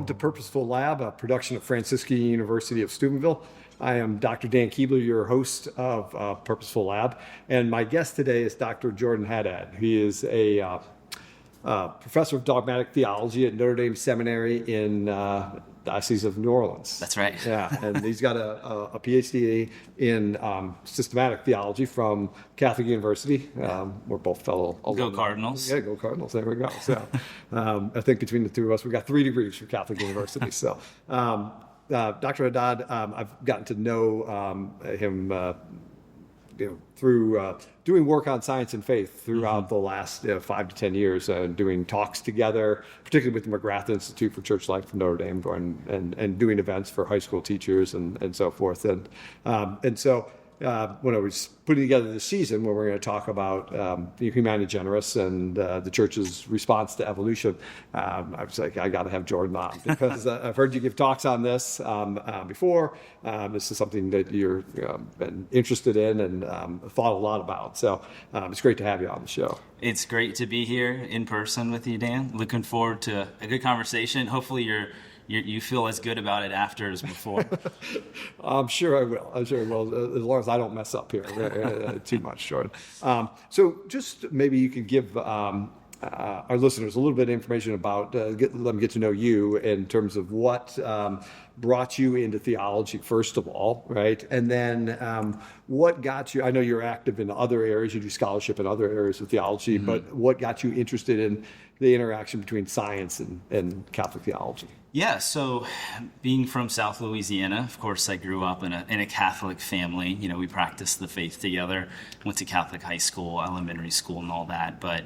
welcome to Purposeful Lab, a production of Franciscan University of Steubenville. I am Dr. Dan Keebler, your host of Purposeful Lab, and my guest today is Dr. Jordan Haddad. He is a professor of dogmatic theology at Notre Dame Seminary in Diocese of New Orleans. That's right. Yeah, and he's got a PhD in systematic theology from Catholic University. We're both fellow alumni. Go Cardinals. Yeah, go Cardinals. There we go. So I think between the two of us, we got 3 degrees from Catholic University. So Dr. Haddad, I've gotten to know him through doing work on science and faith throughout the last 5 to 10 years, doing talks together, particularly with the McGrath Institute for Church Life from Notre Dame, and doing events for high school teachers and so forth. And so when I was putting together this season, where we're going to talk about Humani Generis and the church's response to evolution, I was like, I got to have Jordan on, because I've heard you give talks on this before. This is something that you've been interested in and thought a lot about. So it's great to have you on the show. It's great to be here in person with you, Dan. Looking forward to a good conversation. Hopefully you feel as good about it after as before. I'm sure I will. As long as I don't mess up here too much, Jordan. So just maybe you could give our listeners a little bit of information about, let them get to know you in terms of what brought you into theology, first of all, right? And then what got you, I know you're active in other areas, you do scholarship in other areas of theology, but what got you interested in the interaction between science and Catholic theology? Yeah, so being from South Louisiana, of course, I grew up in a Catholic family. You know, we practiced the faith together, went to Catholic high school, elementary school, and all that. But,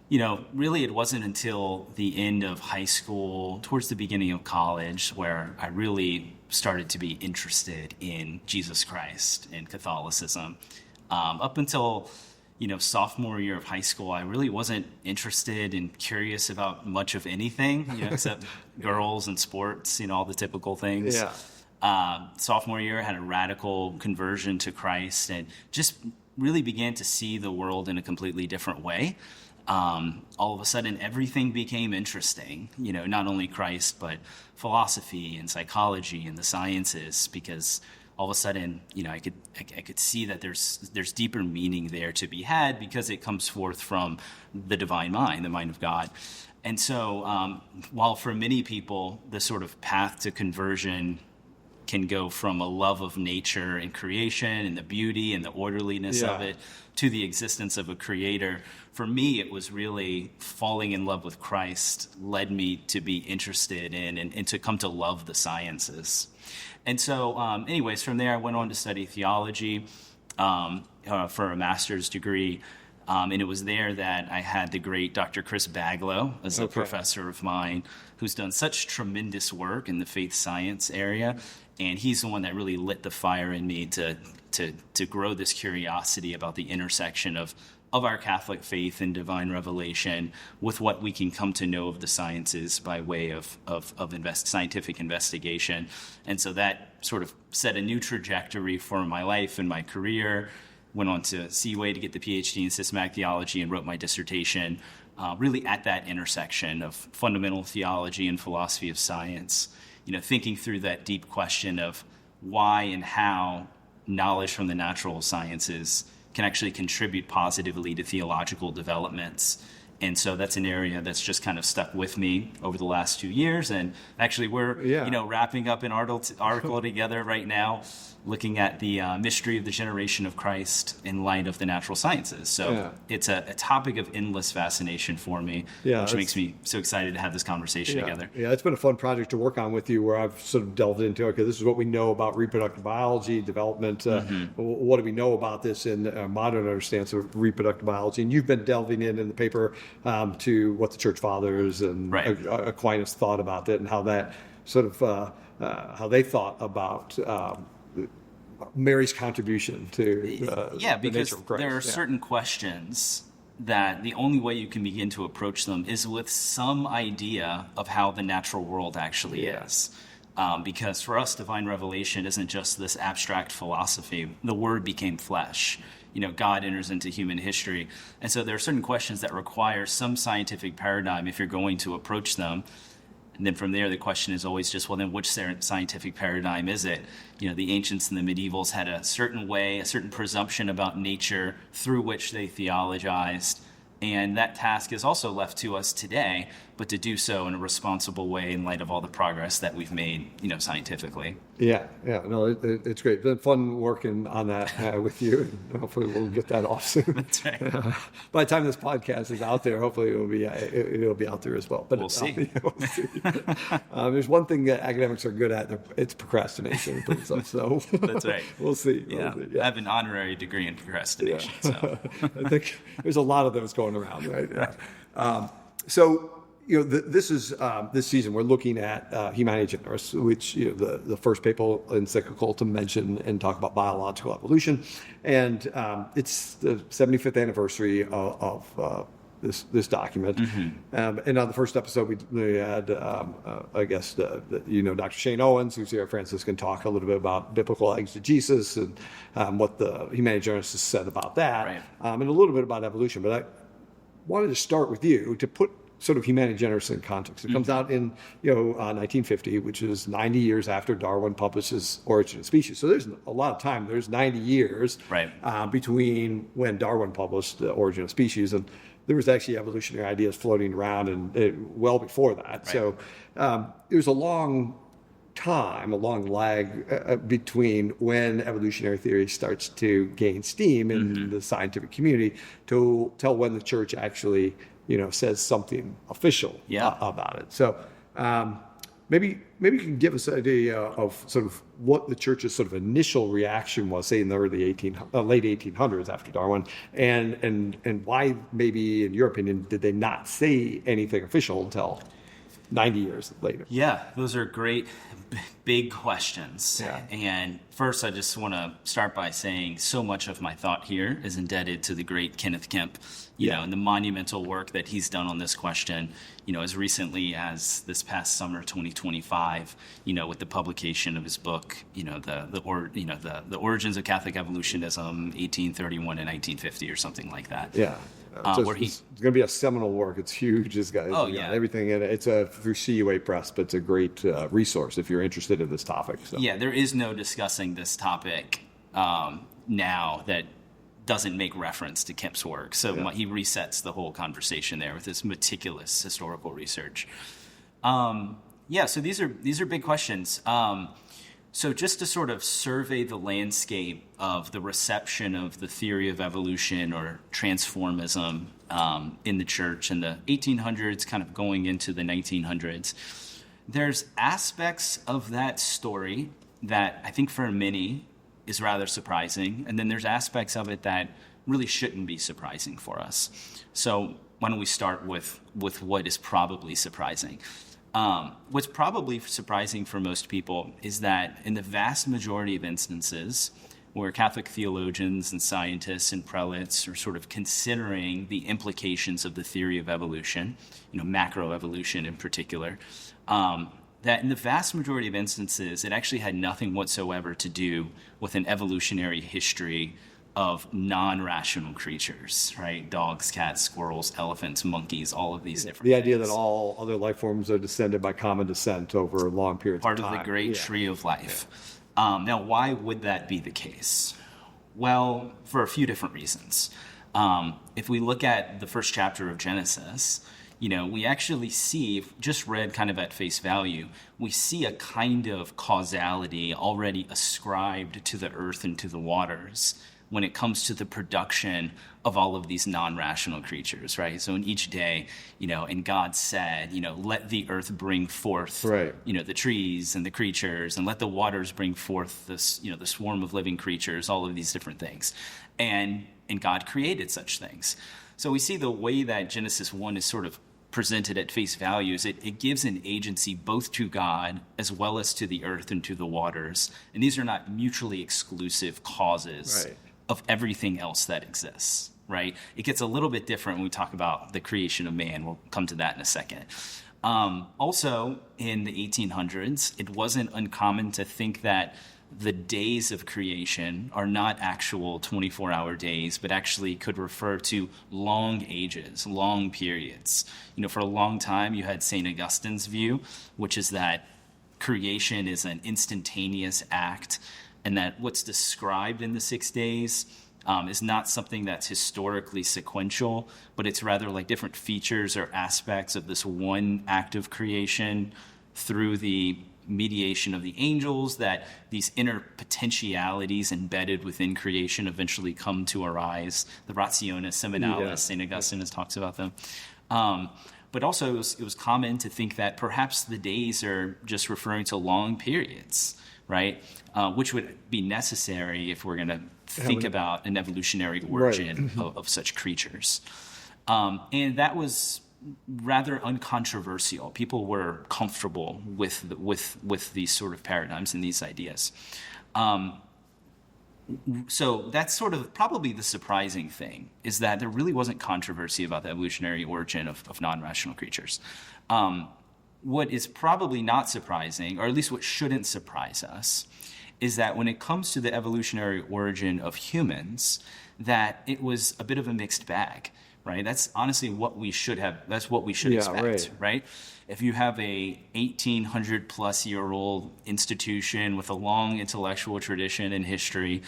you know, really it wasn't until the end of high school, towards the beginning of college, where I really started to be interested in Jesus Christ and Catholicism. Up until sophomore year of high school, I really wasn't interested and curious about much of anything, except girls and sports, all the typical things. Yeah. Sophomore year, I had a radical conversion to Christ and just really began to see the world in a completely different way. All of a sudden, everything became interesting, not only Christ, but philosophy and psychology and the sciences, because all of a sudden, I could see that there's deeper meaning there to be had, because it comes forth from the divine mind, the mind of God. And so while for many people, the sort of path to conversion can go from a love of nature and creation and the beauty and the orderliness of it to the existence of a creator, for me, it was really falling in love with Christ led me to be interested in and to come to love the sciences. And so, anyways, from there, I went on to study theology for a master's degree. And it was there that I had the great Dr. Chris Baglow as a professor of mine, who's done such tremendous work in the faith science area. And he's the one that really lit the fire in me to grow this curiosity about the intersection of our Catholic faith and divine revelation with what we can come to know of the sciences by way of scientific investigation. And so that sort of set a new trajectory for my life and my career. Went on to Seaway to get the PhD in systematic theology and wrote my dissertation really at that intersection of fundamental theology and philosophy of science, thinking through that deep question of why and how knowledge from the natural sciences can actually contribute positively to theological developments. And so that's an area that's just kind of stuck with me over the last 2 years. And actually we're, wrapping up an article together right now, looking at the mystery of the generation of Christ in light of the natural sciences. So it's a topic of endless fascination for me, which makes me so excited to have this conversation together. Yeah, it's been a fun project to work on with you, where I've sort of delved into, okay, this is what we know about reproductive biology, development. What do we know about this in modern understanding of reproductive biology? And you've been delving in the paper to what the Church Fathers and Aquinas thought about it, and how that sort of, how they thought about Mary's contribution to the nature of Christ. There are certain questions that the only way you can begin to approach them is with some idea of how the natural world actually is. Because for us, divine revelation isn't just this abstract philosophy. The Word became flesh. God enters into human history. And so there are certain questions that require some scientific paradigm if you're going to approach them. And then from there, the question is always just, well, then which scientific paradigm is it? The ancients and the medievals had a certain way, a certain presumption about nature through which they theologized. And that task is also left to us today, but to do so in a responsible way in light of all the progress that we've made, scientifically. Yeah, no, it's great. It's been fun working on that with you, and hopefully we'll get that off soon. That's right. By the time this podcast is out there, hopefully it'll be out there as well. But we'll see. We'll see. There's one thing that academics are good at, it's procrastination. So that's right. We'll see. Yeah. I have an honorary degree in procrastination. Yeah. So I think there's a lot of those going around, right? So this is this season we're looking at Humani Generis, which the first papal encyclical to mention and talk about biological evolution, and it's the 75th anniversary of this document. Mm-hmm. And on the first episode we had I guess Dr. Shane Owens, who's here at Franciscan, talk a little bit about biblical exegesis and what the Humani Generis has said about that, right. And a little bit about evolution. But I wanted to start with you to put sort of Humani Generis in context. It comes out in 1950, which is 90 years after Darwin publishes Origin of Species. So there's a lot of time. There's 90 years right. Between when Darwin published Origin of Species, and there was actually evolutionary ideas floating around and well before that. Right. So there's a long time, a long lag between when evolutionary theory starts to gain steam in the scientific community to tell when the church actually says something official about it. So maybe you can give us an idea of sort of what the church's sort of initial reaction was, say in the late 1800s after Darwin, and why maybe, in your opinion, did they not say anything official until 90 years later? Yeah, those are great, big questions. Yeah. And first, I just want to start by saying so much of my thought here is indebted to the great Kenneth Kemp, and the monumental work that he's done on this question, as recently as this past summer, 2025, with the publication of his book, the Origins of Catholic Evolutionism, 1831 and 1950, or something like that. Yeah. It's going to be a seminal work. It's huge. This guy, everything in it. It's through CUA Press, but it's a great resource if you're interested in this topic. So. Yeah, there is no discussing this topic now that doesn't make reference to Kemp's work. So he resets the whole conversation there with his meticulous historical research. So these are big questions. So just to sort of survey the landscape of the reception of the theory of evolution or transformism in the church in the 1800s, kind of going into the 1900s, there's aspects of that story that I think for many is rather surprising. And then there's aspects of it that really shouldn't be surprising for us. So why don't we start with what is probably surprising? What's probably surprising for most people is that in the vast majority of instances where Catholic theologians and scientists and prelates are sort of considering the implications of the theory of evolution, macroevolution in particular, that in the vast majority of instances, it actually had nothing whatsoever to do with an evolutionary history of non-rational creatures, right? Dogs, cats, squirrels, elephants, monkeys, all of these different The idea that all other life forms are descended by common descent over long periods of time. Part of the great tree of life. Yeah. Now, why would that be the case? Well, for a few different reasons. If we look at the first chapter of Genesis, we actually see, just read kind of at face value, we see a kind of causality already ascribed to the earth and to the waters when it comes to the production of all of these non-rational creatures, right? So in each day, and God said, let the earth bring forth, the trees and the creatures, and let the waters bring forth this, the swarm of living creatures, all of these different things. And God created such things. So we see the way that Genesis 1 is sort of presented at face value is it gives an agency both to God as well as to the earth and to the waters. And these are not mutually exclusive causes of everything else that exists, right? It gets a little bit different when we talk about the creation of man. We'll come to that in a second. Also, in the 1800s, it wasn't uncommon to think that the days of creation are not actual 24-hour days, but actually could refer to long ages, long periods. For a long time, you had St. Augustine's view, which is that creation is an instantaneous act, and that what's described in the 6 days is not something that's historically sequential, but it's rather like different features or aspects of this one act of creation through the mediation of the angels, that these inner potentialities embedded within creation eventually come to arise. The Rationis Seminalis, St. Augustine talks about them. But also it was common to think that perhaps the days are just referring to long periods, right? Which would be necessary if we're going to think about an evolutionary origin of such creatures. And that was rather uncontroversial. People were comfortable with these sort of paradigms and these ideas. So that's sort of probably the surprising thing, is that there really wasn't controversy about the evolutionary origin of non-rational creatures. What is probably not surprising, or at least what shouldn't surprise us, is that when it comes to the evolutionary origin of humans, that it was a bit of a mixed bag. Right, that's honestly what we should have. That's what we should expect, right? If you have a 1,800 plus year old institution with a long intellectual tradition and history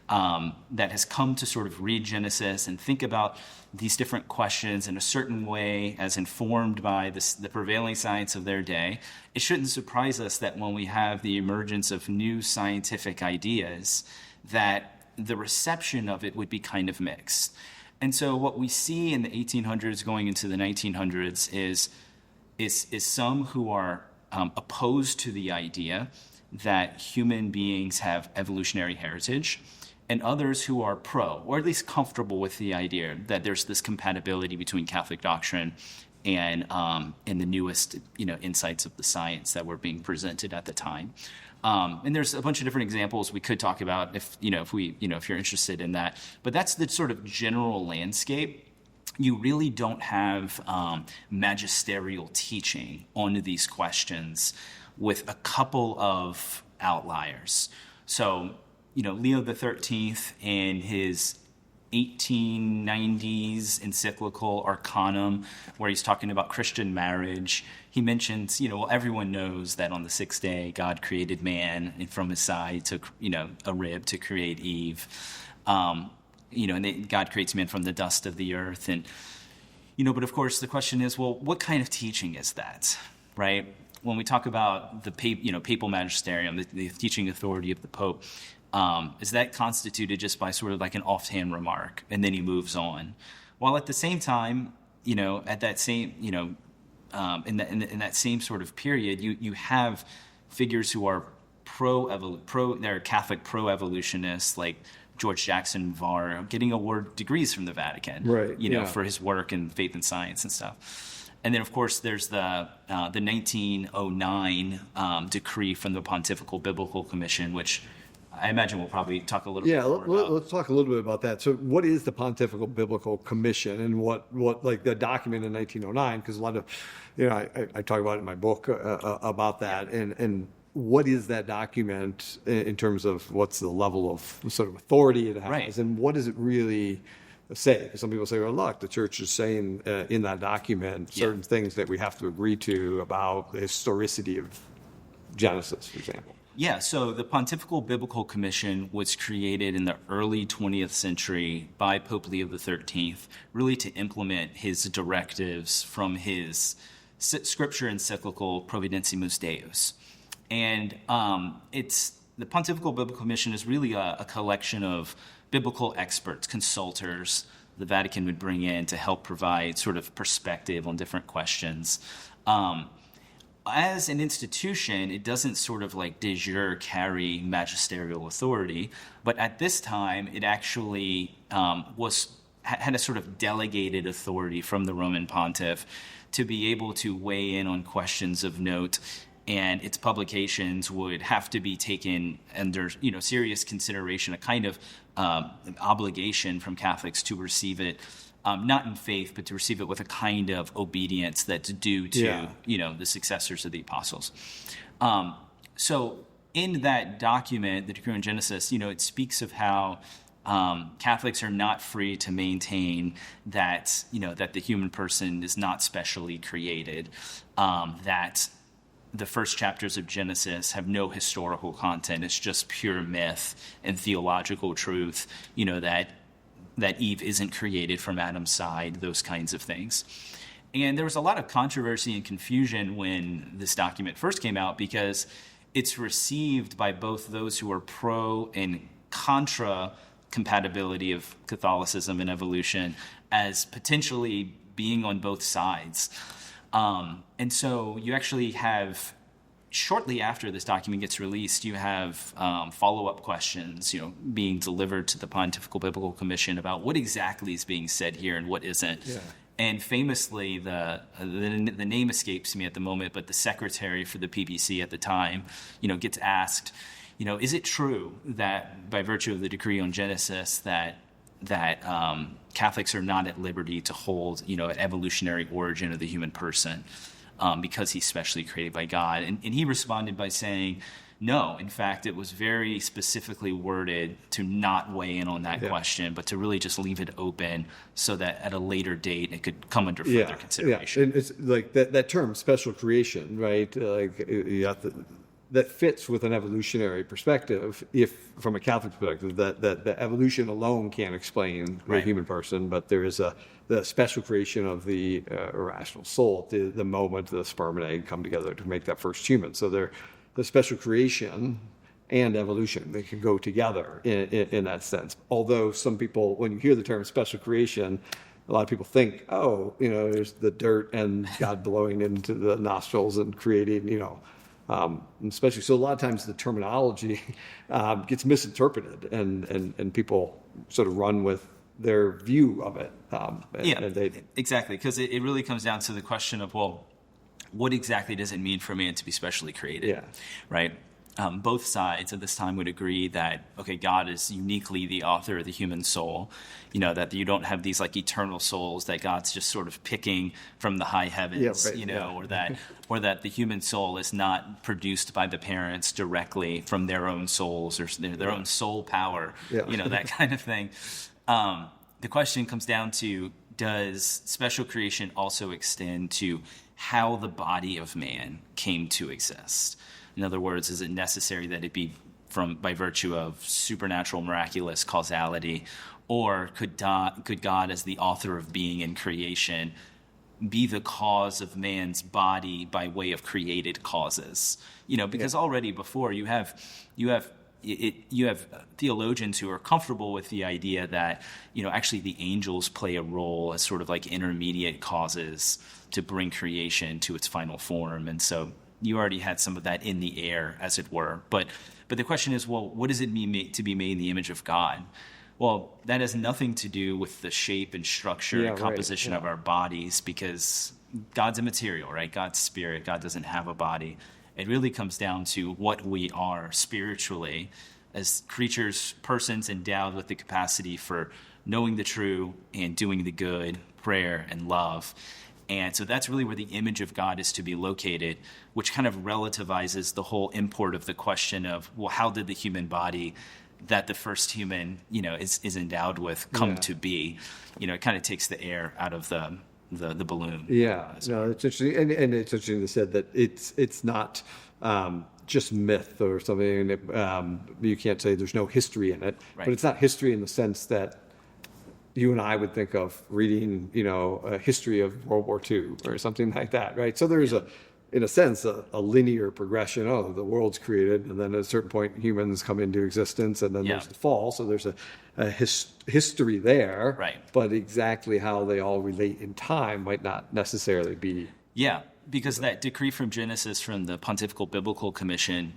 that has come to sort of read Genesis and think about these different questions in a certain way, as informed by the prevailing science of their day, it shouldn't surprise us that when we have the emergence of new scientific ideas, that the reception of it would be kind of mixed. And so what we see in the 1800s going into the 1900s is some who are opposed to the idea that human beings have evolutionary heritage, and others who are pro, or at least comfortable with the idea that there's this compatibility between Catholic doctrine and the newest insights of the science that were being presented at the time. And there's a bunch of different examples we could talk about if you're interested in that. But that's the sort of general landscape. You really don't have magisterial teaching on these questions, with a couple of outliers. So, Leo XIII in his 1890s encyclical Arcanum, where he's talking about Christian marriage, he mentions, everyone knows that on the sixth day, God created man, and from his side took, a rib to create Eve. And God creates man from the dust of the earth. And, but of course the question is, well, what kind of teaching is that, right? When we talk about the papal magisterium, the teaching authority of the Pope, is that constituted just by sort of like an offhand remark, and then he moves on? While at the same time, at that same, in that same sort of period, you have figures who are they're Catholic pro-evolutionists, like George Jackson Varr, getting award degrees from the Vatican, for his work in faith and science and stuff. And then, of course, there's the 1909 decree from the Pontifical Biblical Commission, which I imagine we'll probably talk a little bit more about. Let's talk a little bit about that. So what is the Pontifical Biblical Commission, and what like the document in 1909? Because a lot of, I talk about it in my book about that. And what is that document in terms of what's the level of sort of authority it has? Right. And what does it really say? Because some people say, well, look, the church is saying in that document certain things that we have to agree to about the historicity of Genesis, for example. Yeah, so the Pontifical Biblical Commission was created in the early 20th century by Pope Leo XIII, really to implement his directives from his scripture encyclical Providentissimus Deus. And the Pontifical Biblical Commission is really a collection of biblical experts, consultors the Vatican would bring in to help provide sort of perspective on different questions. As an institution, it doesn't sort of like de jure carry magisterial authority, but at this time, it actually had a sort of delegated authority from the Roman Pontiff to be able to weigh in on questions of note, and its publications would have to be taken under serious consideration, a kind of obligation from Catholics to receive it. Not in faith, but to receive it with a kind of obedience that's due to, the successors of the apostles. So in that document, the Decree on Genesis, it speaks of how Catholics are not free to maintain that, that the human person is not specially created, that the first chapters of Genesis have no historical content. It's just pure myth and theological truth, that Eve isn't created from Adam's side, those kinds of things. And there was a lot of controversy and confusion when this document first came out, because it's received by both those who are pro and contra compatibility of Catholicism and evolution as potentially being on both sides. And so you actually have, shortly after this document gets released, you have follow-up questions, being delivered to the Pontifical Biblical Commission about what exactly is being said here and what isn't. Yeah. And famously, the name escapes me at the moment, but the secretary for the PBC at the time, gets asked, is it true that by virtue of the Decree on Genesis that Catholics are not at liberty to hold, an evolutionary origin of the human person because he's specially created by God? And he responded by saying, no, in fact, it was very specifically worded to not weigh in on that question, but to really just leave it open so that at a later date it could come under further consideration. Yeah, and it's like that term, special creation, right? That fits with an evolutionary perspective, if from a Catholic perspective, that evolution alone can't explain the human person, but there is the special creation of the irrational soul, the moment the sperm and egg come together to make that first human. So the special creation and evolution, they can go together in that sense. Although some people, when you hear the term special creation, a lot of people think, there's the dirt and God blowing into the nostrils and creating, especially. So a lot of times the terminology gets misinterpreted, and people sort of run with their view of it. Exactly, because it really comes down to the question of, well, what exactly does it mean for man to be specially created? Yeah. Right? Both sides at this time would agree that, okay, God is uniquely the author of the human soul, that you don't have these like eternal souls that God's just sort of picking from the high heavens, or that the human soul is not produced by the parents directly from their own souls or their own soul power, that kind of thing. The question comes down to, does special creation also extend to how the body of man came to exist? In other words, is it necessary that it be by virtue of supernatural, miraculous causality, or could God, as the author of being and creation, be the cause of man's body by way of created causes? Because already before you have theologians who are comfortable with the idea that, actually the angels play a role as sort of like intermediate causes to bring creation to its final form. And so you already had some of that in the air, as it were. But the question is, well, what does it mean to be made in the image of God? Well, that has nothing to do with the shape and structure and composition of our bodies, because God's immaterial, right? God's spirit. God doesn't have a body. It really comes down to what we are spiritually as creatures, persons endowed with the capacity for knowing the true and doing the good, prayer and love. And so that's really where the image of God is to be located, which kind of relativizes the whole import of the question of, well, how did the human body that the first human, is endowed with come to be? It kind of takes the air out of the balloon. Yeah, no, it's interesting, and it's interesting to say that it's not just myth or something. You can't say there's no history in it, but it's not history in the sense that you and I would think of reading, a history of World War II or something like that, right? So there's in a sense, a linear progression. Oh, the world's created, and then at a certain point, humans come into existence, and then there's the fall. So there's a history there, right? But exactly how they all relate in time might not necessarily be. Yeah, because that decree from Genesis from the Pontifical Biblical Commission,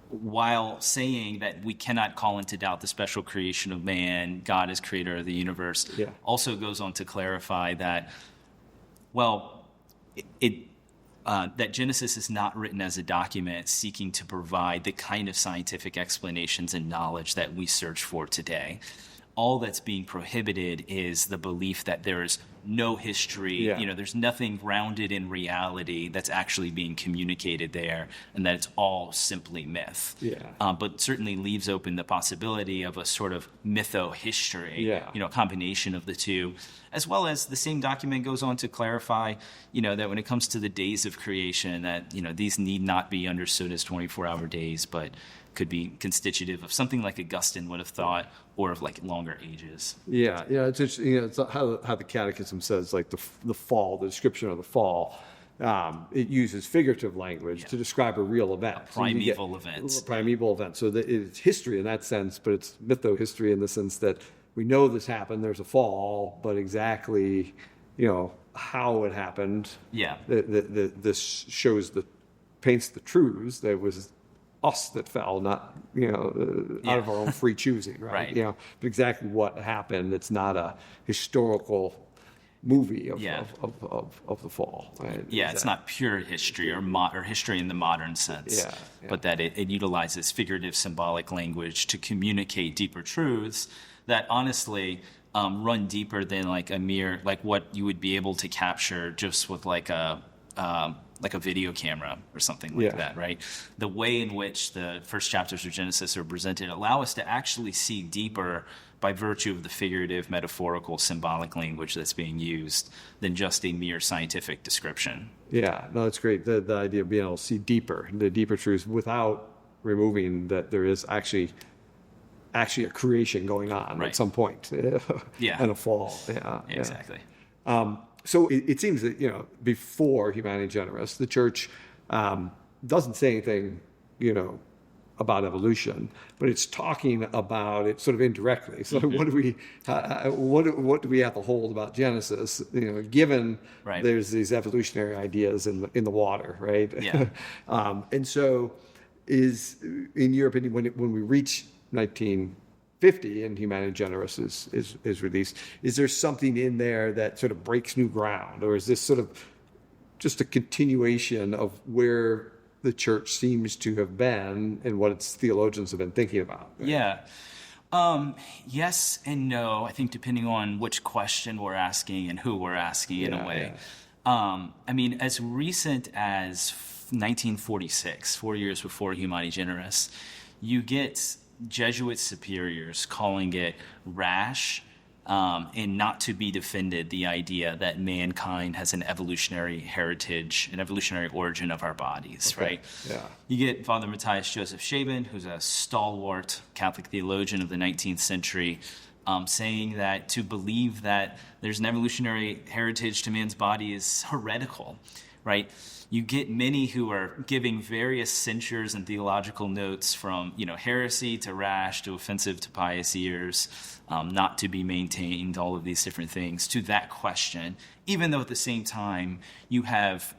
while saying that we cannot call into doubt the special creation of man, God as creator of the universe, also goes on to clarify that, that Genesis is not written as a document seeking to provide the kind of scientific explanations and knowledge that we search for today. All that's being prohibited is the belief that there is no history. Yeah. There's nothing grounded in reality that's actually being communicated there, and that it's all simply myth. Yeah. But certainly leaves open the possibility of a sort of mytho-history, Yeah. a combination of the two, as well as the same document goes on to clarify, that when it comes to the days of creation, that, these need not be understood as 24-hour days, but could be constitutive of something like Augustine would have thought, or of like longer ages. Yeah, it's interesting. It's how the Catechism says, like the fall, the description of the fall. It uses figurative language to describe a real event, Primeval events. Primeval event. So that it's history in that sense, but it's mytho-history in the sense that we know this happened. There's a fall, but exactly, how it happened. Yeah. This paints the truths that it was us that fell, not out of our own free choosing, right? Right. But exactly what happened. It's not a historical movie of the fall. Right? Yeah, it's not pure history or history in the modern sense, but that it utilizes figurative symbolic language to communicate deeper truths that honestly run deeper than like a mere, like what you would be able to capture just with like a video camera or something like that, right? The way in which the first chapters of Genesis are presented allow us to actually see deeper by virtue of the figurative, metaphorical, symbolic language that's being used than just a mere scientific description. Yeah, no, it's great. The idea of being able to see the deeper truths without removing that there is actually a creation going on at some point. And a fall. Yeah, exactly. So it seems that, before Humani Generis, the church doesn't say anything, about evolution, but it's talking about it sort of indirectly. So what do we have to hold about Genesis, given there's these evolutionary ideas in the water, right? Yeah. And so is, in your opinion, when we reach 1950 and Humani Generis is released, is there something in there that sort of breaks new ground, or is this sort of just a continuation of where the church seems to have been and what its theologians have been thinking about? Right? Yeah. Yes and no, I think, depending on which question we're asking and who we're asking in a way. Yeah. As recent as 1946, 4 years before Humani Generis, you get Jesuit superiors calling it rash and not to be defended, the idea that mankind has an evolutionary heritage, an evolutionary origin of our bodies, right? Yeah. You get Father Matthias Joseph Shaben, who's a stalwart Catholic theologian of the 19th century, saying that to believe that there's an evolutionary heritage to man's body is heretical, right? You get many who are giving various censures and theological notes from, heresy to rash to offensive to pious ears, not to be maintained, all of these different things to that question, even though at the same time you have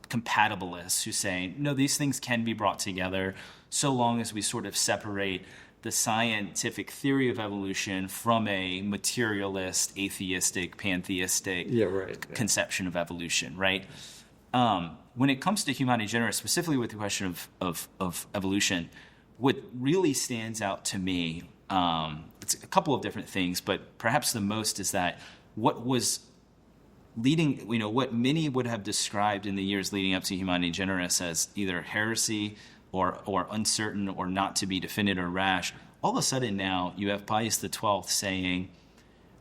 compatibilists who say, no, these things can be brought together so long as we sort of separate the scientific theory of evolution from a materialist, atheistic, pantheistic conception of evolution, right? When it comes to Humani Generis, specifically with the question of evolution, what really stands out to me, it's a couple of different things, but perhaps the most is that what was leading, what many would have described in the years leading up to Humani Generis as either heresy or uncertain or not to be defended or rash, all of a sudden now you have Pius XII saying,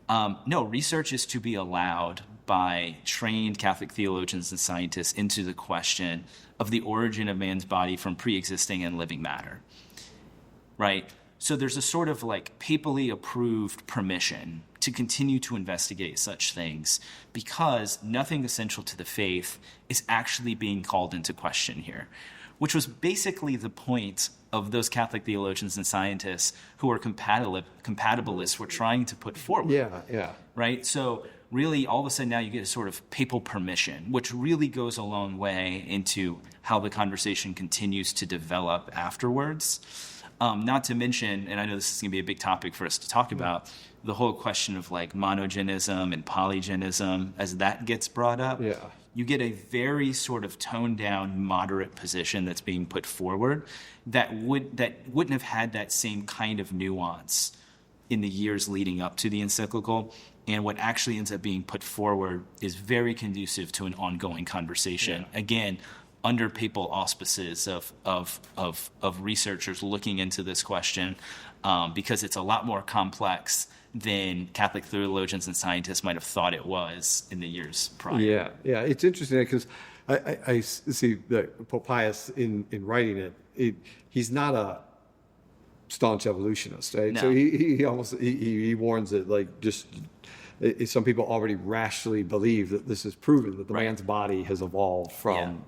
no, research is to be allowed by trained Catholic theologians and scientists into the question of the origin of man's body from pre-existing and living matter, right? So there's a sort of like papally approved permission to continue to investigate such things because nothing essential to the faith is actually being called into question here, which was basically the point of those Catholic theologians and scientists who are compatibilists were trying to put forward. Yeah. Right? So really, all of a sudden now you get a sort of papal permission, which really goes a long way into how the conversation continues to develop afterwards. Not to mention, and I know this is going to be a big topic for us to talk about, the whole question of like monogenism and polygenism, as that gets brought up. Yeah. You get a very sort of toned down, moderate position that's being put forward that wouldn't have had that same kind of nuance in the years leading up to the encyclical. And what actually ends up being put forward is very conducive to an ongoing conversation. Yeah. Again, under papal auspices of researchers looking into this question, because it's a lot more complex than Catholic theologians and scientists might have thought it was in the years prior. Yeah. It's interesting because I see that Pope Pius in writing it, he's not a staunch evolutionist, right? No. So he warns that some people already rashly believe that this is proven that the man's body has evolved from.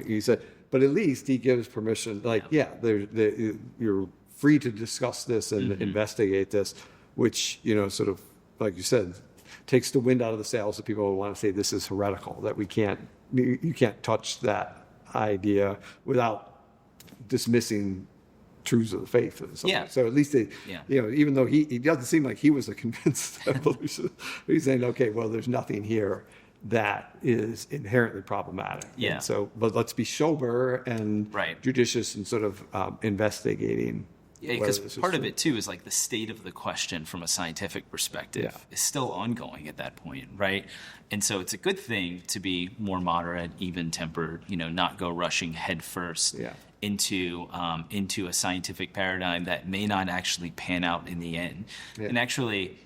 He said, but at least he gives permission. You're free to discuss this and investigate this, which sort of like you said, takes the wind out of the sails of people who want to say this is heretical. That you can't touch that idea without dismissing truths of the faith. So at least even though he doesn't seem like he was a convinced evolutionist, he's saying, okay, well, there's nothing here that is inherently problematic. Yeah. But let's be sober and judicious and sort of investigating. Yeah, because part of it too is like the state of the question from a scientific perspective is still ongoing at that point, right? And so it's a good thing to be more moderate, even-tempered, not go rushing headfirst into a scientific paradigm that may not actually pan out in the end. Yeah. And actually,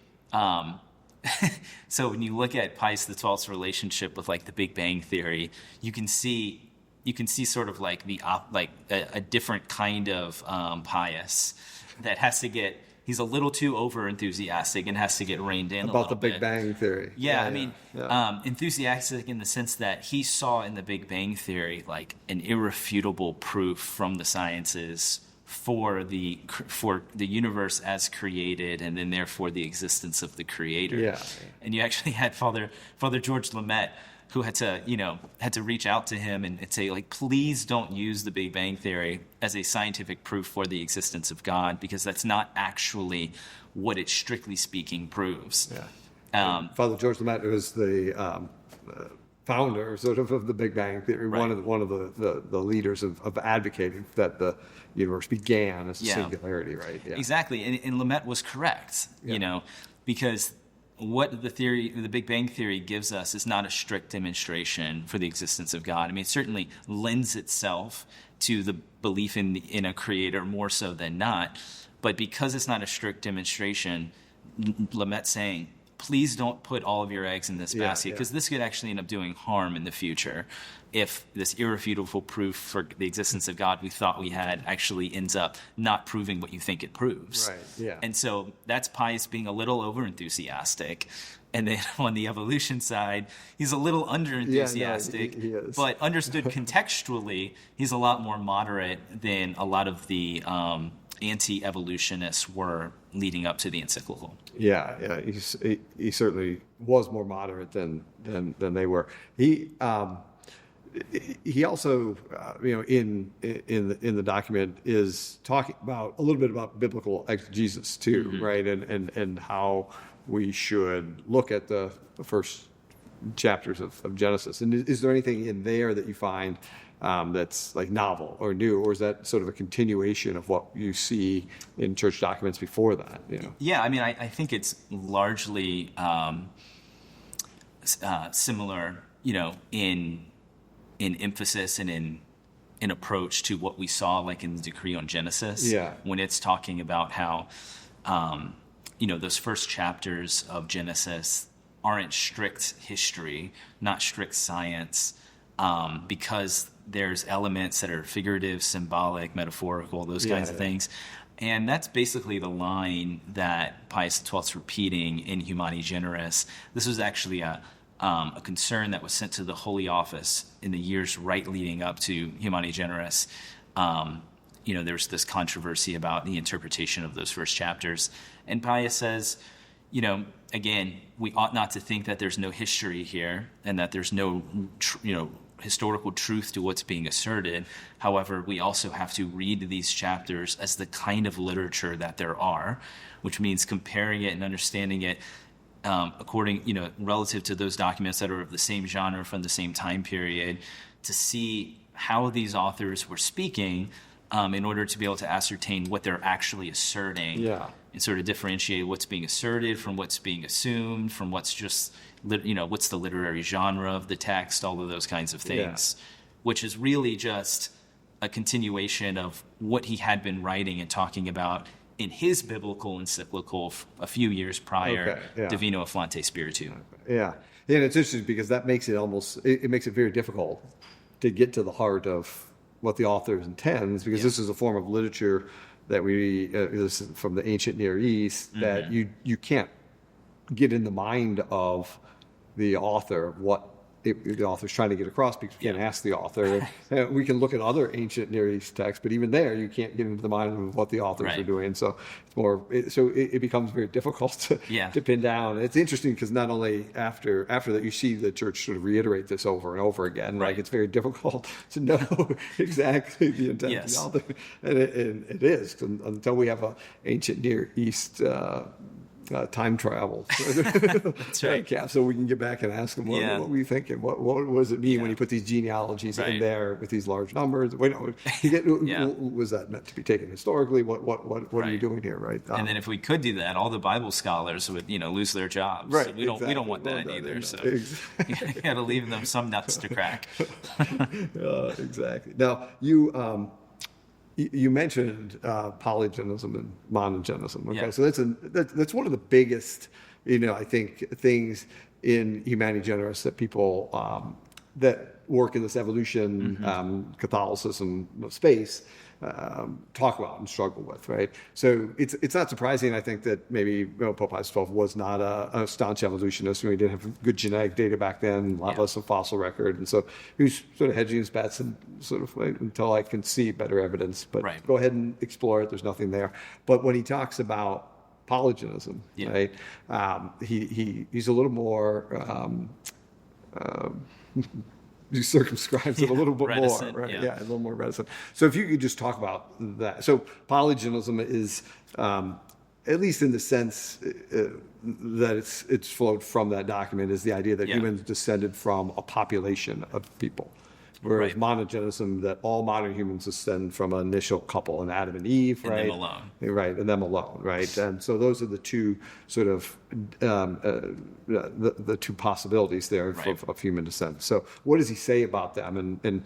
so when you look at Pius XII's relationship with like the Big Bang Theory, you can see sort of like a different kind of Pius that has to get. He's a little too over enthusiastic and has to get reined in about the Big bit. Bang Theory. Enthusiastic in the sense that he saw in the Big Bang Theory like an irrefutable proof from the sciences for the universe as created, and then therefore the existence of the Creator. Yeah. And you actually had Father George Lamette, who had to reach out to him and say, like, please don't use the Big Bang Theory as a scientific proof for the existence of God, because that's not actually what it strictly speaking proves. Yeah. Father George Lamette was the founder, sort of the Big Bang Theory, one of the leaders of advocating that the universe began as a singularity, right? Yeah. Exactly, and Lamette was correct, because what the Big Bang Theory gives us is not a strict demonstration for the existence of God. I mean, it certainly lends itself to the belief in a creator more so than not. But because it's not a strict demonstration, Lamette's saying, please don't put all of your eggs in this basket, because this could actually end up doing harm in the future if this irrefutable proof for the existence of God we thought we had actually ends up not proving what you think it proves. Right. Yeah. And so that's Pius being a little over-enthusiastic. And then on the evolution side, he's a little under-enthusiastic, he is. But understood contextually, he's a lot more moderate than a lot of the anti-evolutionists were leading up to the encyclical. Yeah. He certainly was more moderate than they were. He also, in the document is talking about a little bit about biblical exegesis too, right? And how we should look at the first chapters of Genesis. And is there anything in there that you find that's like novel or new, or is that sort of a continuation of what you see in church documents before that? Yeah, I mean, I think it's largely similar, in emphasis and in approach to what we saw like in the decree on Genesis, when it's talking about how those first chapters of Genesis aren't strict history, not strict science, because there's elements that are figurative, symbolic, metaphorical, those kinds of things. And that's basically the line that Pius XII's repeating in Humani Generis. This was actually a concern that was sent to the Holy Office in the years right leading up to Humani Generis. There's this controversy about the interpretation of those first chapters. And Pius says, again, we ought not to think that there's no history here and that there's no, historical truth to what's being asserted. However, we also have to read these chapters as the kind of literature that there are, which means comparing it and understanding it relative to those documents that are of the same genre from the same time period, to see how these authors were speaking in order to be able to ascertain what they're actually asserting and sort of differentiate what's being asserted from what's being assumed, from what's just, what's the literary genre of the text, all of those kinds of things, which is really just a continuation of what he had been writing and talking about in his biblical encyclical a few years prior, Divino Afflante Spiritu. Yeah. And it's interesting because that makes it makes it very difficult to get to the heart of what the author intends, because this is a form of literature that this is from the ancient Near East, that you can't get in the mind of the author what the author's trying to get across, because we can't ask the author. We can look at other ancient Near East texts, but even there, you can't get into the mind of what the authors are doing. So it becomes very difficult to pin down. It's interesting because not only after that, you see the church sort of reiterate this over and over again. Like, it's very difficult to know exactly the intent of the author, and it is until we have an ancient Near East time travel. That's right. Yeah, so we can get back and ask them, what were you thinking? What does it mean when you put these genealogies in there with these large numbers? Was that meant to be taken historically? What are you doing here, right? And then if we could do that, all the Bible scholars would, lose their jobs. Right. So we don't want that either. So you got to leave them some nuts to crack. Exactly. Now, you mentioned polygenism and monogenism. Okay, so that's one of the biggest, I think, things in Humani Generis that people that work in this evolution, Catholicism space talk about and struggle with, right? So it's not surprising, I think, that maybe Pope Pius XII was not a staunch evolutionist. We didn't have good genetic data back then, a lot less of fossil record, and so he was sort of hedging his bets and sort of wait until I can see better evidence. But go ahead and explore it. There's nothing there. But when he talks about polygenism, right? He's a little more. He circumscribes it a little bit reticent, more, right? A little more reticent. So if you could just talk about that. So polygenism is, at least in the sense that it's flowed from that document, is the idea that humans descended from a population of people. Whereas monogenism, that all modern humans descend from an initial couple, an Adam and Eve, right? And them alone. Right, and them alone, right? And so those are the two sort of, the two possibilities there of human descent. So what does he say about them, and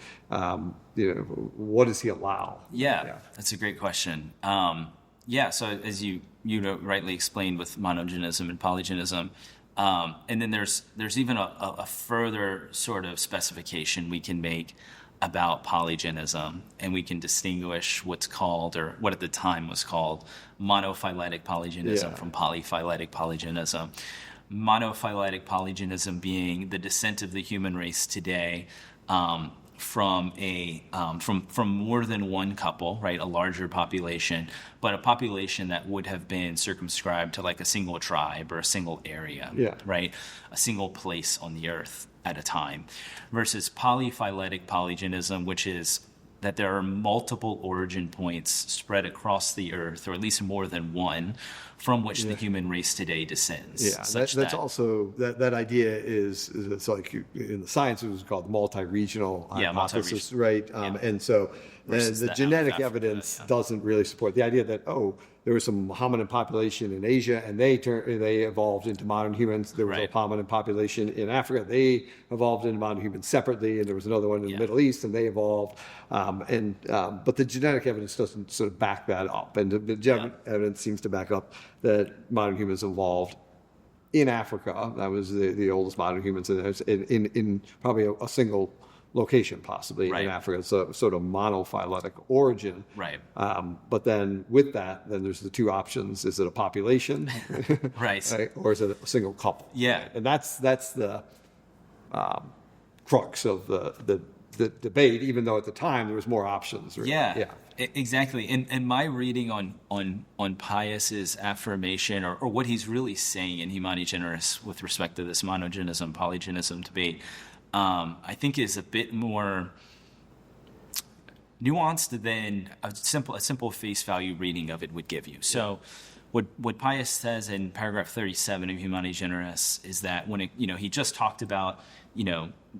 what does he allow? Yeah, that's a great question. So as you rightly explained with monogenism and polygenism, and then there's even a further sort of specification we can make about polygenism, and we can distinguish what's called, or what at the time was called, monophyletic polygenism from polyphyletic polygenism. Monophyletic polygenism being the descent of the human race today from more than one couple, right? A larger population, but a population that would have been circumscribed to like a single tribe or a single area, right? A single place on the earth at a time, versus polyphyletic polygenism, which is that there are multiple origin points spread across the earth, or at least more than one, from which the human race today descends. Yeah, that's also, that idea is it's like in the science it was called multi-regional hypothesis, right? And so the genetic evidence doesn't really support the idea that, there was some hominid population in Asia and they evolved into modern humans. There was a hominid population in Africa. They evolved into modern humans separately, and there was another one in the Middle East, and they evolved. But the genetic evidence doesn't sort of back that up. And the genetic evidence seems to back up that modern humans evolved in Africa. That was the oldest modern humans in probably a single location, possibly in Africa. So sort of monophyletic origin. Right. But then with that, then there's the two options. Is it a population? Right. Or is it a single couple? Yeah. Right? And that's the crux of the debate, even though at the time there was more options. Right? Yeah. Exactly. And my reading on Pius's affirmation, or what he's really saying in Humani Generis with respect to this monogenism, polygenism debate, I think is a bit more nuanced than a simple face value reading of it would give you. So what Pius says in paragraph 37 of Humani Generis is that when he just talked about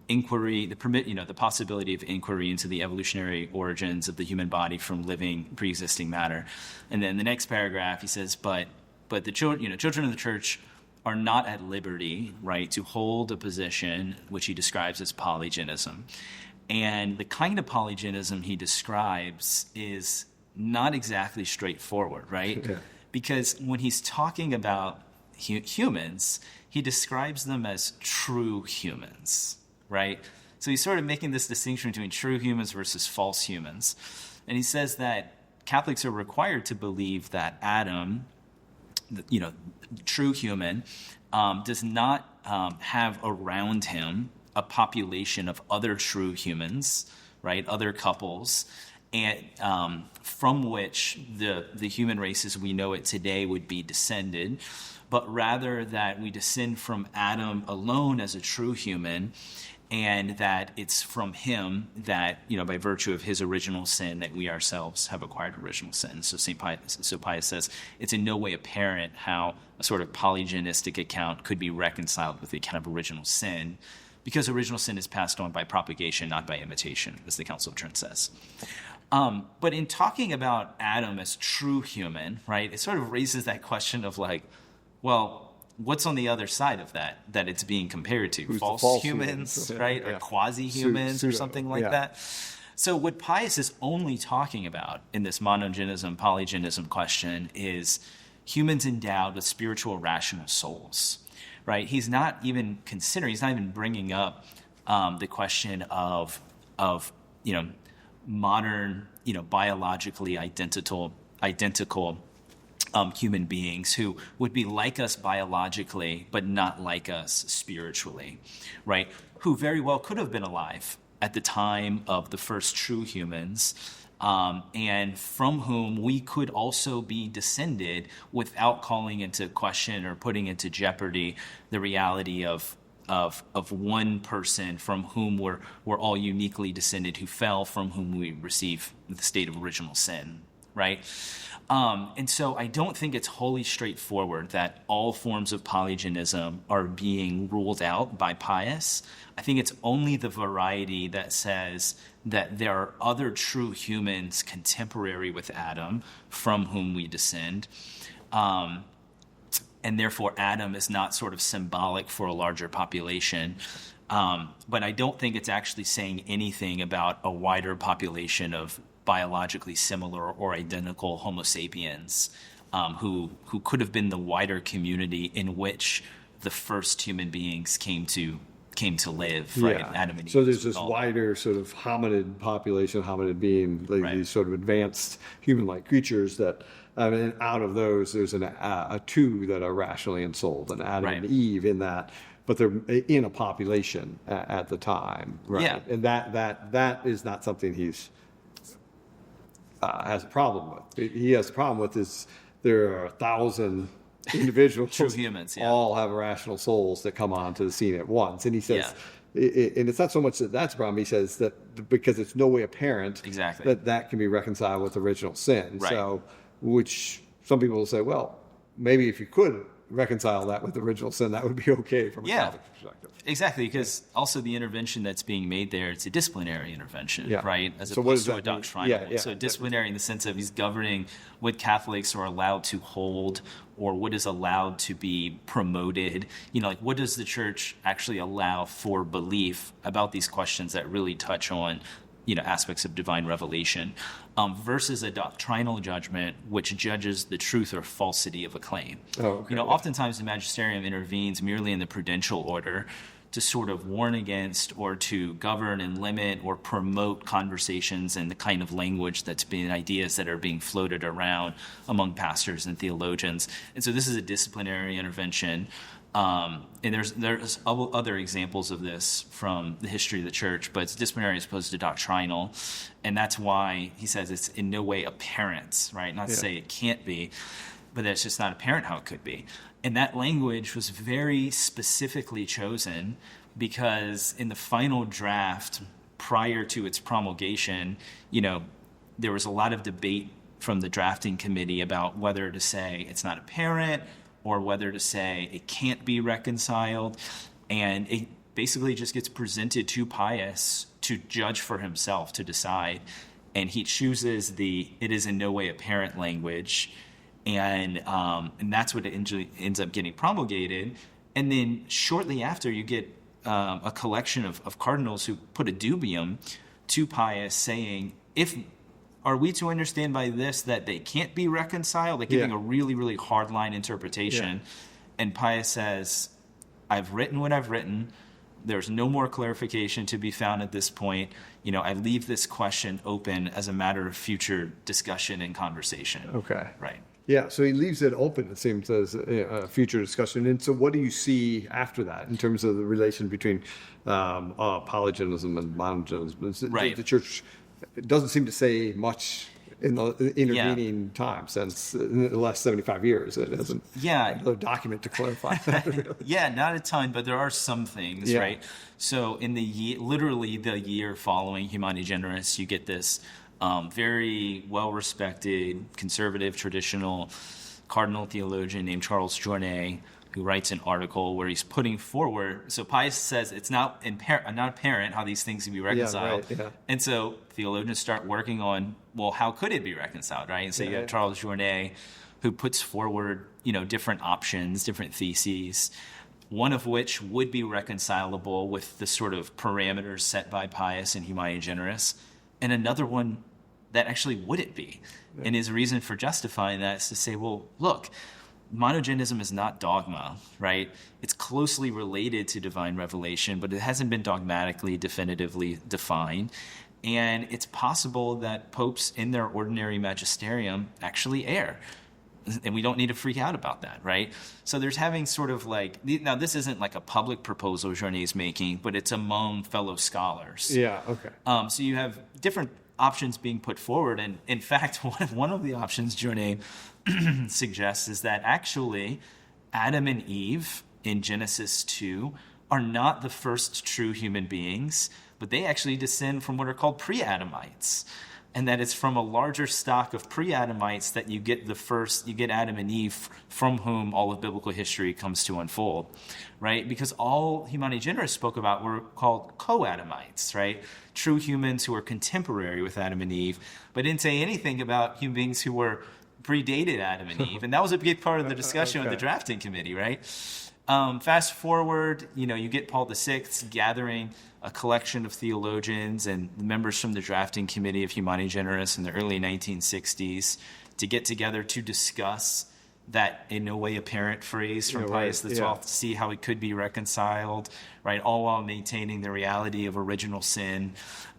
inquiry, the possibility of inquiry into the evolutionary origins of the human body from living pre-existing matter, and then the next paragraph he says, but the children of the church are not at liberty, right, to hold a position which he describes as polygenism. And the kind of polygenism he describes is not exactly straightforward, right? Yeah. Because when he's talking about humans, he describes them as true humans, right? So he's sort of making this distinction between true humans versus false humans. And he says that Catholics are required to believe that Adam, true human, does not have around him a population of other true humans, right, other couples, and from which the human race as we know it today would be descended, but rather that we descend from Adam alone as a true human, and that it's from him that, by virtue of his original sin, that we ourselves have acquired original sin. So Pius says it's in no way apparent how a sort of polygenistic account could be reconciled with the account of original sin, because original sin is passed on by propagation, not by imitation, as the Council of Trent says. But in talking about Adam as true human, right, it sort of raises that question of what's on the other side of that it's being compared to? Who's false humans, right, or quasi-humans or something like that. So what Pius is only talking about in this monogenism, polygenism question is humans endowed with spiritual rational souls. Right, he's not even bringing up the question of modern, biologically identical human beings who would be like us biologically, but not like us spiritually, right? Who very well could have been alive at the time of the first true humans, and from whom we could also be descended without calling into question or putting into jeopardy the reality of one person from whom we're all uniquely descended, who fell, from whom we receive the state of original sin, right? And so I don't think it's wholly straightforward that all forms of polygenism are being ruled out by Pius. I think it's only the variety that says that there are other true humans contemporary with Adam from whom we descend. And therefore Adam is not sort of symbolic for a larger population. But I don't think it's actually saying anything about a wider population of biologically similar or identical Homo sapiens who could have been the wider community in which the first human beings came to live, right? Yeah. Adam and Eve. So there's this wider sort of hominid population, hominid being, these sort of advanced human-like creatures that, and out of those, there's a two that are rationally ensouled, an Adam and Eve in that, but they're in a population at the time, right? Yeah. And that is not something he's has a problem with. He has a problem with is there are 1,000 individuals, true humans, all have rational souls that come onto the scene at once. And he says, and it's not so much that that's a problem. He says that because it's no way apparent that can be reconciled with original sin. Right. So, which some people will say, well, maybe if you could reconcile that with original sin, that would be okay from a Catholic perspective. Exactly, because also the intervention that's being made there, it's a disciplinary intervention, right? As So opposed to a doctrinal. So disciplinary in the sense of he's governing what Catholics are allowed to hold or what is allowed to be promoted. What does the church actually allow for belief about these questions that really touch on aspects of divine revelation, versus a doctrinal judgment which judges the truth or falsity of a claim. Oftentimes the magisterium intervenes merely in the prudential order to sort of warn against or to govern and limit or promote conversations and the kind of language that's been ideas that are being floated around among pastors and theologians. And so this is a disciplinary intervention. And there's other examples of this from the history of the church, but it's disciplinary as opposed to doctrinal. And that's why he says it's in no way apparent, right? Not to say it can't be, but it's just not apparent how it could be. And that language was very specifically chosen because in the final draft prior to its promulgation, there was a lot of debate from the drafting committee about whether to say it's not apparent or whether to say it can't be reconciled. And it basically just gets presented to Pius to judge for himself, to decide. And he chooses it is in no way apparent language. And that's what it ends up getting promulgated. And then shortly after, you get a collection of cardinals who put a dubium to Pius saying, are we to understand by this that they can't be reconciled? Like giving a really, really hardline interpretation. Yeah. And Pius says, I've written what I've written. There's no more clarification to be found at this point. I leave this question open as a matter of future discussion and conversation. Okay. Right. Yeah, so he leaves it open, it seems, as a future discussion. And so what do you see after that in terms of the relation between polygenism and monogenism? Right. The church doesn't seem to say much in the intervening time since the last 75 years. It hasn't a document to clarify that. Really. Yeah, not a ton, but there are some things, right? So in literally the year following Humani Generis, you get this very well-respected, conservative, traditional cardinal theologian named Charles Journet, who writes an article where he's putting forward. So Pius says it's not apparent how these things can be reconciled. Yeah, right, yeah. And so theologians start working on, well, how could it be reconciled, right? And so you have Charles Journet, who puts forward, different options, different theses, one of which would be reconcilable with the sort of parameters set by Pius in Humani Generis, and another one that actually wouldn't be. Yeah. And his reason for justifying that is to say, well, look, monogenism is not dogma, right? It's closely related to divine revelation, but it hasn't been dogmatically, definitively defined. And it's possible that popes in their ordinary magisterium actually err. And we don't need to freak out about that, right? So there's having sort of now this isn't like a public proposal Journet's making, but it's among fellow scholars. Yeah, okay. So you have different options being put forward. And in fact, one of the options Journet suggests is that actually Adam and Eve in Genesis 2 are not the first true human beings, but they actually descend from what are called pre-Adamites. And that it's from a larger stock of pre-Adamites that you get Adam and Eve, from whom all of biblical history comes to unfold, right? Because all Humani Generis spoke about were called co-Adamites, right? True humans who were contemporary with Adam and Eve, but didn't say anything about human beings who were predated Adam and Eve. And that was a big part of the discussion with the drafting committee, right? Fast forward, you get Paul VI gathering a collection of theologians and members from the drafting committee of Humani Generis in the early 1960s to get together to discuss that in no way apparent phrase from Pius XII to see how it could be reconciled, right? All while maintaining the reality of original sin.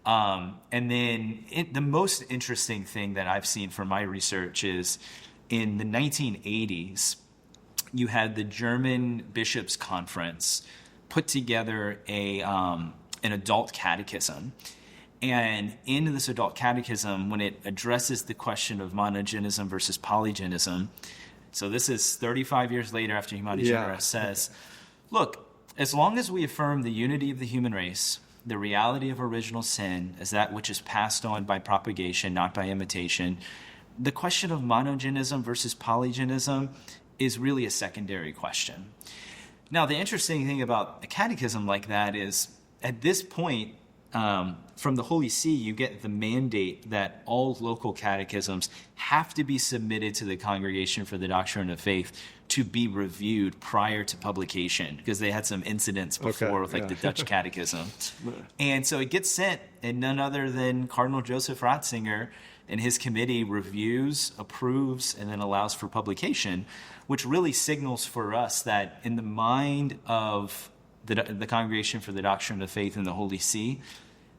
And then the most interesting thing that I've seen from my research is in the 1980s, you had the German Bishops' Conference put together an adult catechism. And in this adult catechism, when it addresses the question of monogenism versus polygenism, so this is 35 years later after Humani Generis, says, look, as long as we affirm the unity of the human race, the reality of original sin as that which is passed on by propagation, not by imitation, the question of monogenism versus polygenism is really a secondary question. Now, the interesting thing about a catechism like that is, at this point, from the Holy See, you get the mandate that all local catechisms have to be submitted to the Congregation for the Doctrine of Faith to be reviewed prior to publication, because they had some incidents before with the Dutch catechism. And so it gets sent, and none other than Cardinal Joseph Ratzinger and his committee reviews, approves, and then allows for publication, which really signals for us that in the mind of the Congregation for the Doctrine of Faith and the Holy See,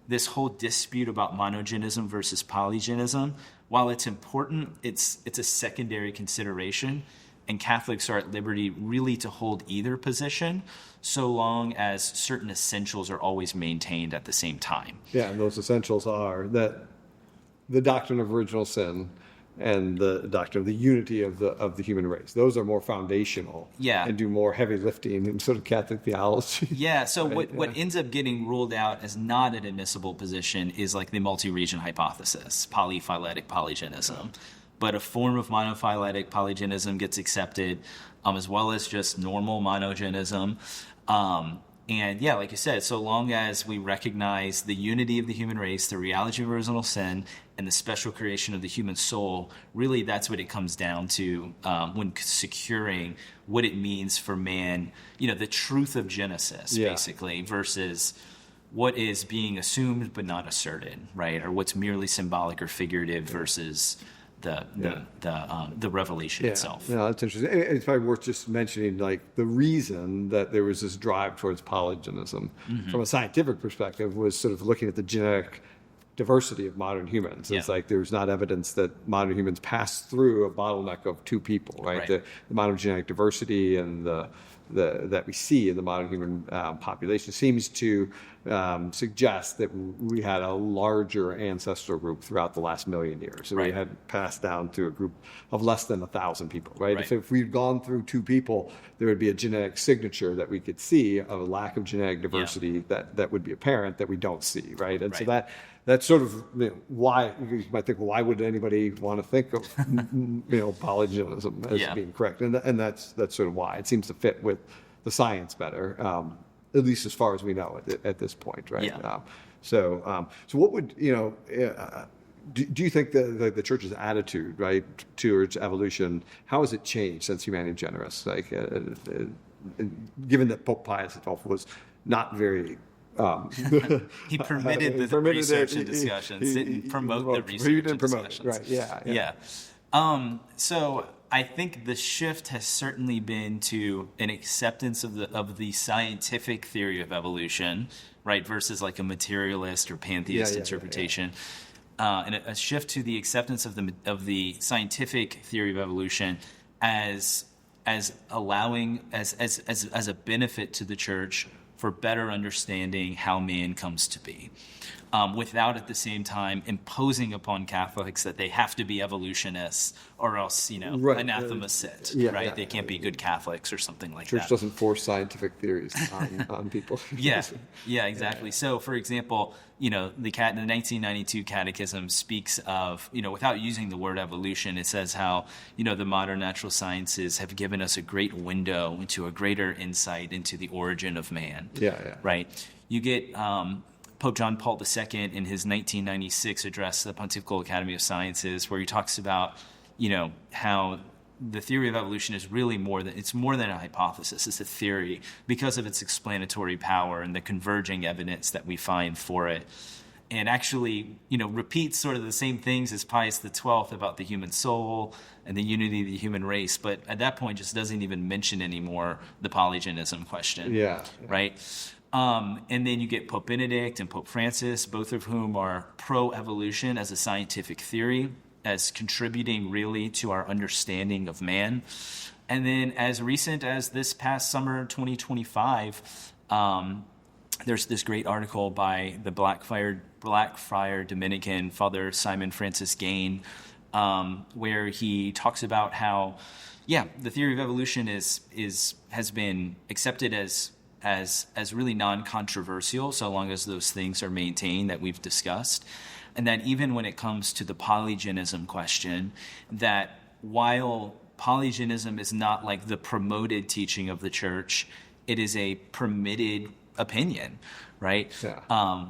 this whole dispute about monogenism versus polygenism, while it's important, it's a secondary consideration, and Catholics are at liberty really to hold either position so long as certain essentials are always maintained at the same time. Yeah, and those essentials are that the doctrine of original sin and the doctrine of the unity of the human race. Those are more foundational, Yeah. and do more heavy lifting in sort of Catholic theology. Yeah, so Right, what ends up getting ruled out as not an admissible position is like the multi-region hypothesis, polyphyletic polygenism. But a form of monophyletic polygenism gets accepted, as well as just normal monogenism. And yeah, like you said, so long as we recognize the unity of the human race, the reality of original sin, and the special creation of the human soul, really that's what it comes down to when securing what it means for man, the truth of Genesis, basically, versus what is being assumed but not asserted, right? Or what's merely symbolic or figurative versus the revelation itself. Yeah, that's interesting. It's probably worth just mentioning, like, the reason that there was this drive towards polygenism from a scientific perspective was sort of looking at the genetic diversity of modern humans. It's like there's not evidence that modern humans pass through a bottleneck of two people, right? The amount of genetic diversity and that we see in the modern human population seems to suggest that we had a larger ancestral group throughout the last million years. So we had passed down to a group of less than 1,000 people, right? If we'd gone through two people, there would be a genetic signature that we could see of a lack of genetic diversity that would be apparent that we don't see, right? And so that's sort of why you might think, well, why would anybody want to think of polygenism as being correct? And that's sort of why it seems to fit with the science better, at least as far as we know at this point, right? So what would do you think the church's attitude, right, towards evolution, how has it changed since Humani Generis? Like, given that Pope Pius XII was not very he permitted the research and discussions, didn't promote the research and discussions. Right, yeah. So I think the shift has certainly been to an acceptance of the scientific theory of evolution, right, versus like a materialist or pantheist interpretation. And a shift to the acceptance of the scientific theory of evolution as allowing as a benefit to the church for better understanding how man comes to be, without at the same time imposing upon Catholics that they have to be evolutionists or else, anathema sit, right? They can't be good Catholics or something like that. Church doesn't force scientific theories on people. Exactly. So, for example, the 1992 Catechism speaks of, without using the word evolution, it says how, the modern natural sciences have given us a great window into a greater insight into the origin of man. Right? You get Pope John Paul II in his 1996 address to the Pontifical Academy of Sciences, where he talks about, how the theory of evolution is really more than a hypothesis. It's a theory because of its explanatory power and the converging evidence that we find for it. And actually, repeats sort of the same things as Pius XII about the human soul and the unity of the human race, but at that point just doesn't even mention anymore the polygenism question. Right? And then you get Pope Benedict and Pope Francis, both of whom are pro-evolution as a scientific theory, as contributing really to our understanding of man. And then as recent as this past summer, 2025, there's this great article by the Blackfriar Dominican, Father Simon Francis Gain, where he talks about how, the theory of evolution has been accepted as really non-controversial, so long as those things are maintained that we've discussed. And that even when it comes to the polygenism question, that while polygenism is not like the promoted teaching of the church, it is a permitted opinion, right?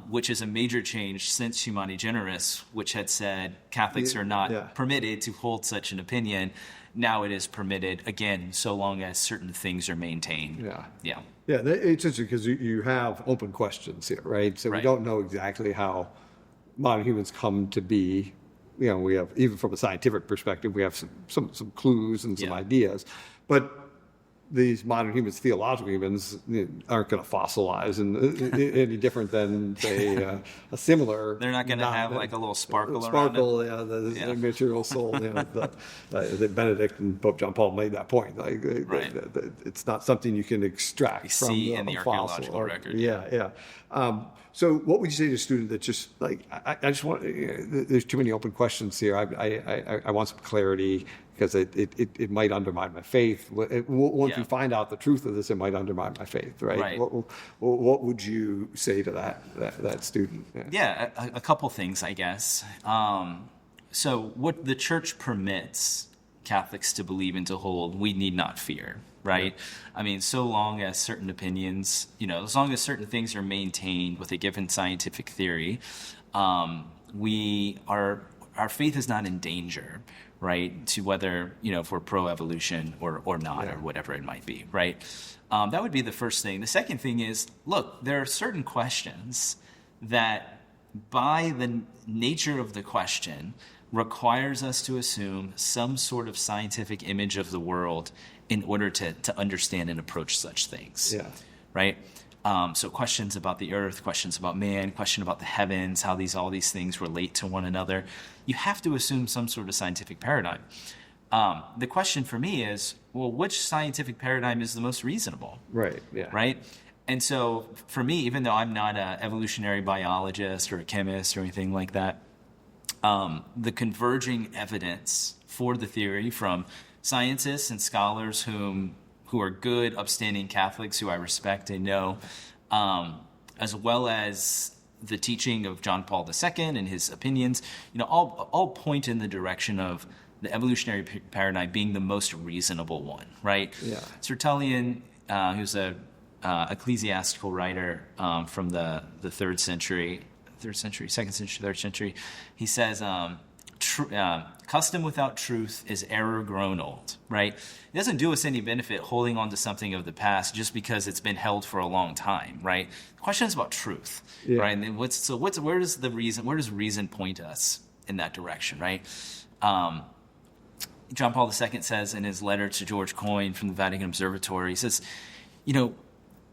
Which is a major change since Humani Generis, which had said Catholics are not permitted to hold such an opinion. Now it is permitted, again, so long as certain things are maintained. Yeah, it's interesting because you have open questions here, right? So we don't know exactly how modern humans come to be. We have, even from a scientific perspective, we have some clues and some ideas, but these modern humans, theological humans, aren't going to fossilize any different than, say, a similar. They're not going to have like a little sparkle around it. The material soul. The Benedict and Pope John Paul made that point. Like, it's not something you can extract from see in the a fossil. archaeological record. So what would you say to a student that just like, I just want, there's too many open questions here. I want some clarity because it might undermine my faith. Once we find out the truth of this, it might undermine my faith, right? Right. What would you say to that student? Yeah, a couple things, I guess. So what the church permits Catholics to believe and to hold, we need not fear, right? Yeah. I mean, so long as certain opinions, as long as certain things are maintained with a given scientific theory, our faith is not in danger, right? To whether, if we're pro-evolution or not, or whatever it might be, right? That would be the first thing. The second thing is, look, there are certain questions that by the nature of the question requires us to assume some sort of scientific image of the world in order to understand and approach such things. Yeah. Right? So questions about the earth, questions about man, question about the heavens, how all these things relate to one another. You have to assume some sort of scientific paradigm. The question for me is, well, which scientific paradigm is the most reasonable? Right. Yeah. Right? And so for me, even though I'm not an evolutionary biologist or a chemist or anything like that, the converging evidence for the theory from scientists and scholars who are good, upstanding Catholics who I respect and know, as well as the teaching of John Paul II and his opinions, all point in the direction of the evolutionary paradigm being the most reasonable one, right? Yeah. Tertullian, who's a ecclesiastical writer from the second century, third century, he says, custom without truth is error grown old, right? It doesn't do us any benefit holding on to something of the past just because it's been held for a long time, right? The question is about truth, right? And then where does reason point us in that direction, right? John Paul II says in his letter to George Coyne from the Vatican Observatory, he says,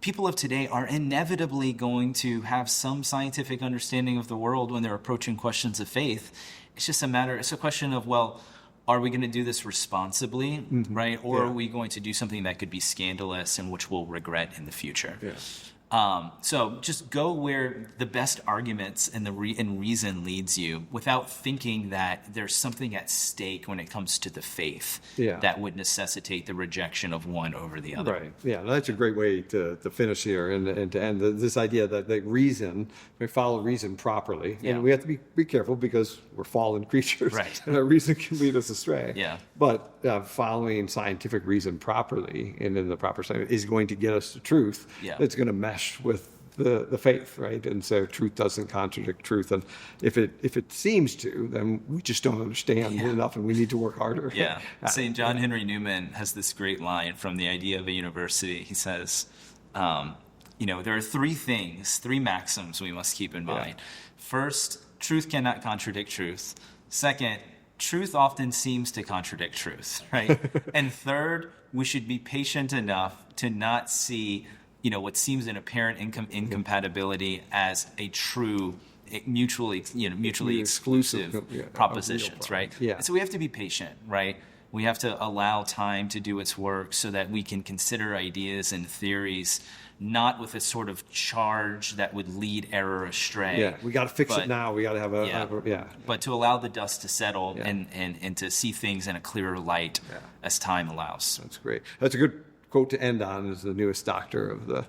people of today are inevitably going to have some scientific understanding of the world when they're approaching questions of faith. It's a question of, well, are we going to do this responsibly, right? Or are we going to do something that could be scandalous and which we'll regret in the future? Yeah. So just go where the best arguments and reason leads you without thinking that there's something at stake when it comes to the faith that would necessitate the rejection of one over the other. Right. Yeah, that's a great way to finish here and to end this idea that we follow reason properly. Yeah. And we have to be careful because we're fallen creatures. Right. And our reason can lead us astray. Yeah. But following scientific reason properly and in the proper science is going to get us to truth. Yeah. It's going to mesh with the faith, right? And so truth doesn't contradict truth. And if it seems to, then we just don't understand enough and we need to work harder. Yeah. St. John Henry Newman has this great line from The Idea of a University. He says, there are three maxims we must keep in mind. First, truth cannot contradict truth. Second, truth often seems to contradict truth, right? And third, we should be patient enough to not see what seems an apparent incompatibility as a true, mutually exclusive propositions, right? Yeah. And so we have to be patient, right? We have to allow time to do its work so that we can consider ideas and theories not with a sort of charge that would lead error astray. Yeah, we got to fix it now. We got to have But to allow the dust to settle and to see things in a clearer light as time allows. That's great. That's a good quote to end on as the newest doctor of the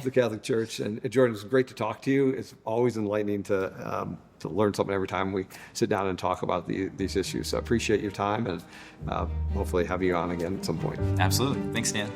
Catholic Church. And Jordan, it's great to talk to you. It's always enlightening to learn something every time we sit down and talk about these issues. So I appreciate your time and hopefully have you on again at some point. Absolutely. Thanks, Dan.